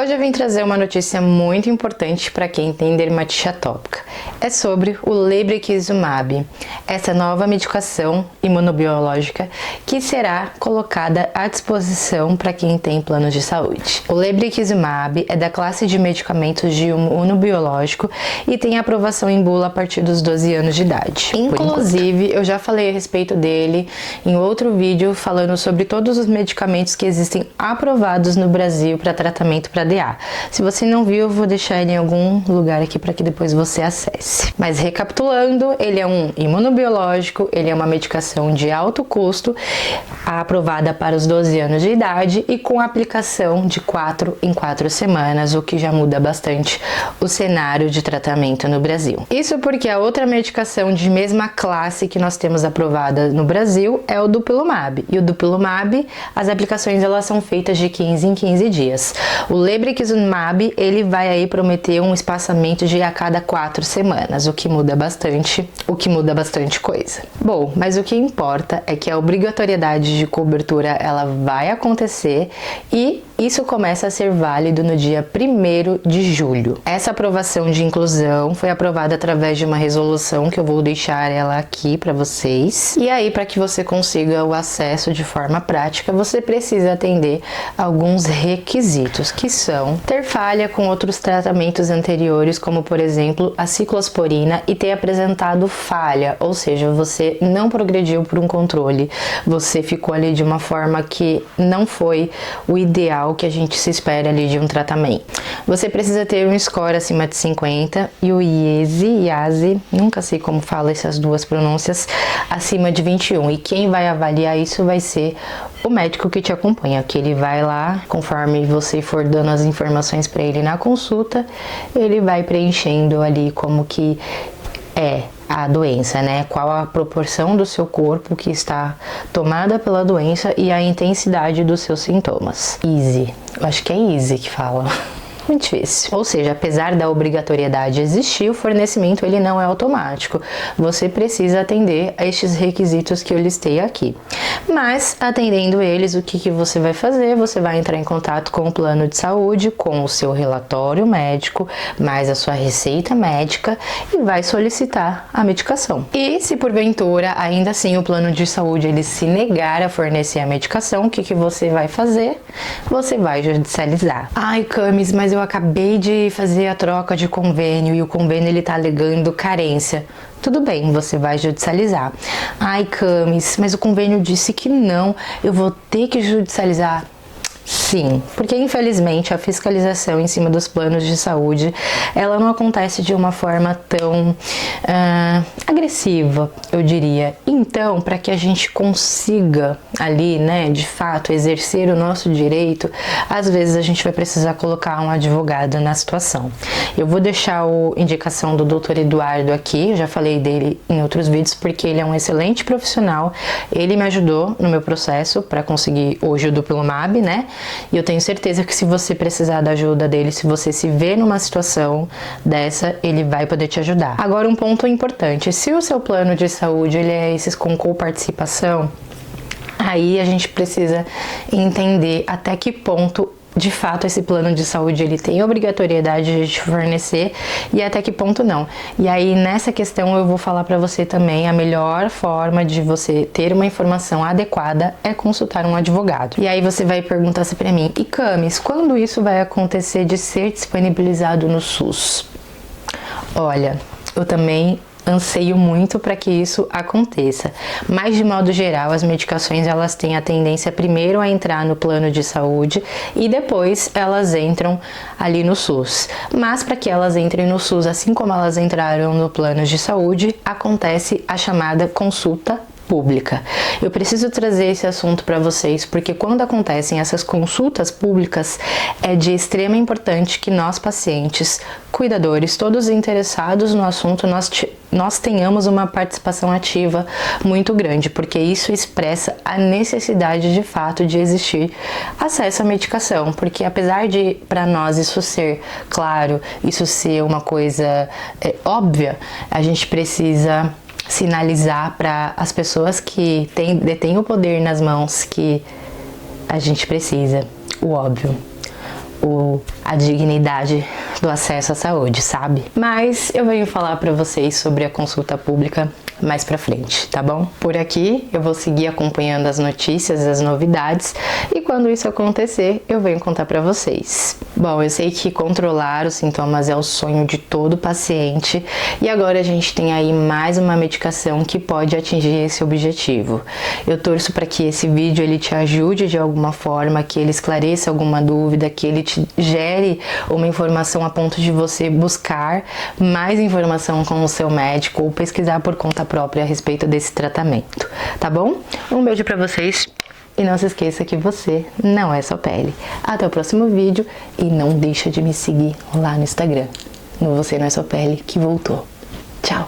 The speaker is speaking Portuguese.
Hoje eu vim trazer uma notícia muito importante para quem tem dermatite atópica. É sobre o lebrikizumab, essa nova medicação imunobiológica que será colocada à disposição para quem tem planos de saúde. O lebrikizumab é da classe de medicamentos de imunobiológico e tem aprovação em bula a partir dos 12 anos de idade. Inclusive, eu já falei a respeito dele em outro vídeo falando sobre todos os medicamentos que existem aprovados no Brasil para tratamento para DA. Se você não viu, eu vou deixar ele em algum lugar aqui para que depois você acesse. Mas recapitulando, ele é um imunobiológico, ele é uma medicação de alto custo, aprovada para os 12 anos de idade e com aplicação de 4 em 4 semanas, o que já muda bastante o cenário de tratamento no Brasil. Isso porque a outra medicação de mesma classe que nós temos aprovada no Brasil é o dupilumab. E o dupilumab, as aplicações elas são feitas de 15 em 15 dias. O lebrikizumab, ele vai aí prometer um espaçamento de a cada 4 semanas, o que muda bastante coisa. Bom, mas o que importa é que a obrigatoriedade de cobertura ela vai acontecer e isso começa a ser válido no dia 1º de julho. Essa aprovação de inclusão foi aprovada através de uma resolução que eu vou deixar ela aqui para vocês. E aí, para que você consiga o acesso de forma prática, você precisa atender alguns requisitos, que são ter falha com outros tratamentos anteriores, como por exemplo a ciclosporina, e ter apresentado falha, ou seja, você não progrediu por um controle, você ficou ali de uma forma que não foi o ideal que a gente se espera ali de um tratamento. Você precisa ter um score acima de 50 e o IASI, nunca sei como fala essas duas pronúncias, acima de 21. E quem vai avaliar isso vai ser o médico que te acompanha, que ele vai lá, conforme você for dando as informações para ele na consulta, ele vai preenchendo ali como que é a doença, né? Qual a proporção do seu corpo que está tomada pela doença e a intensidade dos seus sintomas. EASI, eu acho que é EASI que fala. Muito difícil. Ou seja, apesar da obrigatoriedade existir, o fornecimento ele não é automático. Você precisa atender a estes requisitos que eu listei aqui. Mas, atendendo eles, o que você vai fazer? Você vai entrar em contato com o plano de saúde, com o seu relatório médico, mais a sua receita médica e vai solicitar a medicação. E se porventura, ainda assim, o plano de saúde ele se negar a fornecer a medicação, o que você vai fazer? Você vai judicializar. Ai, Camis, mas eu acabei de fazer a troca de convênio e o convênio ele tá alegando carência. Tudo bem, você vai judicializar. Ai, Camis, mas o convênio disse que não, eu vou ter que judicializar. Sim, porque infelizmente a fiscalização em cima dos planos de saúde, ela não acontece de uma forma tão agressiva, eu diria. Então, para que a gente consiga ali, né, de fato, exercer o nosso direito, às vezes a gente vai precisar colocar um advogado na situação. Eu vou deixar a indicação do Dr. Eduardo aqui, eu já falei dele em outros vídeos, porque ele é um excelente profissional, ele me ajudou no meu processo para conseguir hoje o dupilumab, né? E eu tenho certeza que se você precisar da ajuda dele, se você se vê numa situação dessa, ele vai poder te ajudar. Agora, um ponto importante, se o seu plano de saúde ele é esses com coparticipação, aí a gente precisa entender até que ponto de fato esse plano de saúde ele tem obrigatoriedade de te fornecer e até que ponto não. E aí nessa questão eu vou falar para você também a melhor forma de você ter uma informação adequada é consultar um advogado. E aí você vai perguntar assim para mim, e Camis, quando isso vai acontecer de ser disponibilizado no SUS? Olha, eu também anseio muito para que isso aconteça, mas de modo geral as medicações elas têm a tendência primeiro a entrar no plano de saúde e depois elas entram ali no SUS, mas para que elas entrem no SUS, assim como elas entraram no plano de saúde, acontece a chamada consulta pública. Eu preciso trazer esse assunto para vocês porque quando acontecem essas consultas públicas é de extrema importância que nós pacientes, cuidadores, todos interessados no assunto, nós tenhamos uma participação ativa muito grande, porque isso expressa a necessidade de fato de existir acesso à medicação, porque apesar de para nós isso ser claro, isso ser uma coisa óbvia, a gente precisa sinalizar para as pessoas que detêm o poder nas mãos que a gente precisa, o óbvio. a dignidade do acesso à saúde, sabe? Mas eu venho falar para vocês sobre a consulta pública mais pra frente, tá bom? Por aqui eu vou seguir acompanhando as notícias, as novidades, e quando isso acontecer, eu venho contar pra vocês. Bom, eu sei que controlar os sintomas é o sonho de todo paciente, e agora a gente tem aí mais uma medicação que pode atingir esse objetivo. Eu torço para que esse vídeo ele te ajude de alguma forma, que ele esclareça alguma dúvida, que ele te gere uma informação a ponto de você buscar mais informação com o seu médico ou pesquisar por conta própria a respeito desse tratamento, tá bom? Um beijo pra vocês e não se esqueça que você não é só pele. Até o próximo vídeo e não deixa de me seguir lá no Instagram, no Você Não É Só Pele, que voltou. Tchau!